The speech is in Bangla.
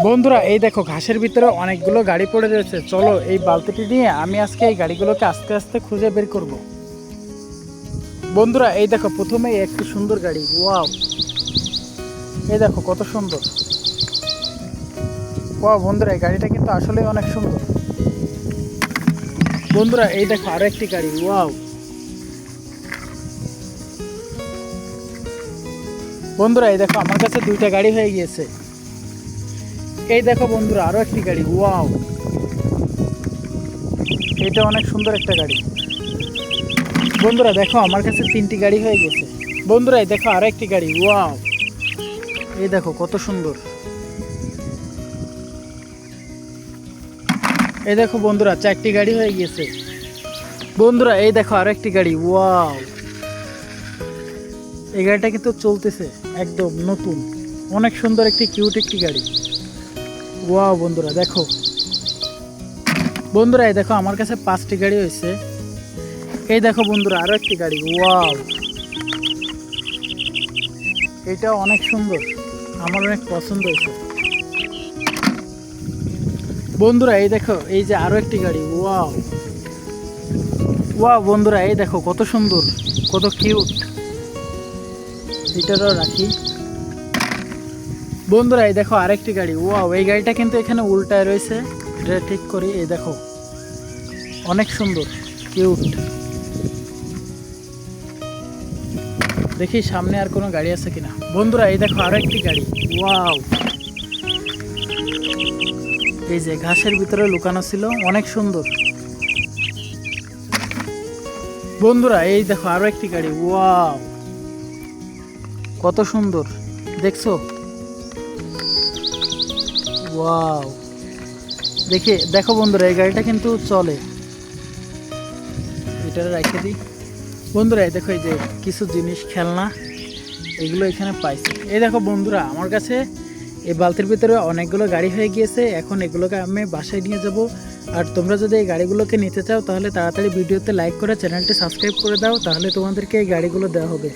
বন্ধুরা এই দেখো ঘাসের ভিতরে অনেকগুলো গাড়ি পড়ে রয়েছে। চলো এই বালতিটি নিয়ে আমি আজকে এই গাড়িগুলোকে আস্তে আস্তে খুঁজে বের করব। বন্ধুরা এই দেখো প্রথমে একটি সুন্দর গাড়ি, ওয়াও! এই দেখো কত সুন্দর, ওয়াও! বন্ধুরা এই গাড়িটা কিন্তু আসলে অনেক সুন্দর। বন্ধুরা এই দেখো আরো একটি গাড়ি, ওয়াও! বন্ধুরা এই দেখো আমার কাছে দুইটা গাড়ি হয়ে গিয়েছে। এই দেখো বন্ধুরা আরো একটি গাড়ি, ওয়াও! এটা অনেক সুন্দর একটা গাড়ি। বন্ধুরা দেখো আমার কাছে তিনটি গাড়ি হয়ে গেছে। বন্ধুরা এই দেখো আরো একটি গাড়ি, ওয়াও! এই দেখো কত সুন্দর। এই দেখো বন্ধুরা চারটি গাড়ি হয়ে গেছে। বন্ধুরা এই দেখো আরো একটি গাড়ি, ওয়াও! এই গাড়িটা কিন্তু চলতেছে, একদম নতুন, অনেক সুন্দর একটি কিউট একটি গাড়ি, ওয়াও! বন্ধুরা দেখো, বন্ধুরা এই দেখো আমার কাছে পাঁচটি গাড়ি হয়েছে। এই দেখো বন্ধুরা আরো একটি গাড়ি, ওয়াও! এটা অনেক সুন্দর, আমার অনেক পছন্দ হয়েছে। বন্ধুরা এই দেখো এই যে আরো একটি গাড়ি, ওয়াও! ওয়াও! বন্ধুরা এই দেখো কত সুন্দর, কত কিউট। এটারও রাখি। বন্ধুরা এই দেখো আরেকটি গাড়ি, ওয়াও! এই গাড়িটা কিন্তু এখানে উল্টায় রয়েছে, এটা ঠিক করি। এই দেখো অনেক সুন্দর, কিউট। দেখি সামনে আর কোনো গাড়ি আছে কিনা। বন্ধুরা এই দেখো আরো একটি গাড়ি, ওয়াও! এই যে ঘাসের ভিতরে লুকানো ছিল, অনেক সুন্দর। বন্ধুরা এই দেখো আরো একটি গাড়ি, ওয়াও! কত সুন্দর, দেখছো? ওয়াও! দেখো বন্ধুরা এই গাড়িটা কিন্তু চলে, এটা রেখে দিই। বন্ধুরা এই দেখো এই যে কিছু জিনিস, খেলনা, এগুলো এখানে পাইছি। এই দেখো বন্ধুরা আমার কাছে এই বালতির ভিতরে অনেকগুলো গাড়ি হয়ে গিয়েছে। এখন এগুলোকে আমি বাসায় নিয়ে যাব। আর তোমরা যদি এই গাড়িগুলোকে নিতে চাও তাহলে তাড়াতাড়ি ভিডিওতে লাইক করে চ্যানেলটি সাবস্ক্রাইব করে দাও, তাহলে তোমাদেরকে এই গাড়িগুলো দেওয়া হবে।